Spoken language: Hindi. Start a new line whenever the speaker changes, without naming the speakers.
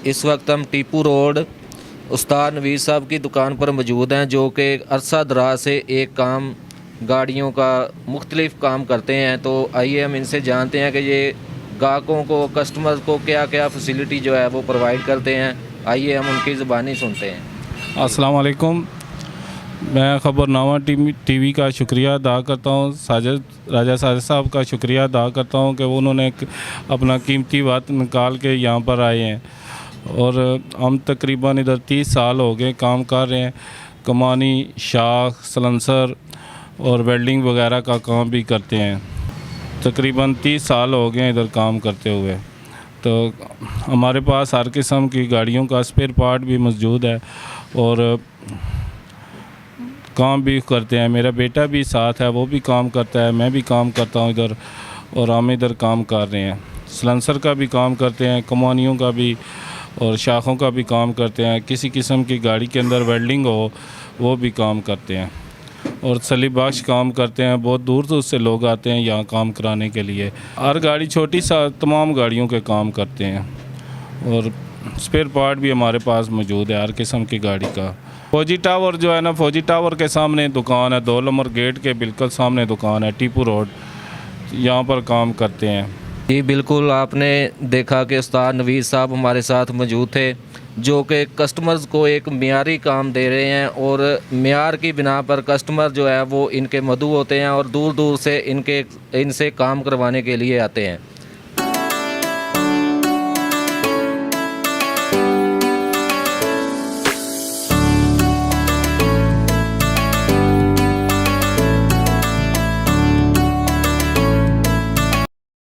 इस वक्त हम टीपू रोड उस्ताद नवीद साहब की दुकान पर मौजूद हैं, जो कि अरसा दराज से एक काम गाड़ियों का मुख्तलिफ काम करते हैं। तो आइए हम इनसे जानते हैं कि ये ग्राहकों को, कस्टमर को क्या क्या फैसिलिटी जो है वो प्रोवाइड करते हैं। आइए हम उनकी ज़ुबानी सुनते हैं।
अस्सलाम वालेकुम। मैं ख़बरनामा टीवी का शुक्रिया अदा करता हूँ, राजा साजिद साहब का शुक्रिया अदा करता हूँ कि उन्होंने अपना कीमती वक्त निकाल के यहाँ पर आए हैं। और हम तकरीबन इधर 30 साल हो गए काम कर रहे हैं। कमानी, शाख, सलेंसर और वेल्डिंग वगैरह का काम भी करते हैं। तकरीबन 30 साल हो गए इधर काम करते हुए। तो हमारे पास हर किस्म की गाड़ियों का स्पेयर पार्ट भी मौजूद है और काम भी करते हैं। मेरा बेटा भी साथ है, वो भी काम करता है, मैं भी काम करता हूँ इधर, और हम इधर काम कर रहे हैं। सलेंसर का भी काम करते हैं, कमानियों का भी और शाखों का भी काम करते हैं। किसी किस्म की गाड़ी के अंदर वेल्डिंग हो वो भी काम करते हैं और तसल्ली बख्श काम करते हैं। बहुत दूर दूर से लोग आते हैं यहाँ काम कराने के लिए। हर गाड़ी छोटी सा तमाम गाड़ियों के काम करते हैं और स्पेयर पार्ट भी हमारे पास मौजूद है हर किस्म की गाड़ी का। फौजी टावर जो है ना, फौजी टावर के सामने दुकान है, 2 नंबर गेट के बिल्कुल सामने दुकान है, टीपू रोड, यहाँ पर काम करते हैं।
जी बिल्कुल, आपने देखा कि उस्ताद नवीद साहब हमारे साथ मौजूद थे, जो कि कस्टमर्स को एक मियारी काम दे रहे हैं और मियार की बिना पर कस्टमर जो है वो इनके मदऊ होते हैं और दूर दूर से इनसे काम करवाने के लिए आते हैं।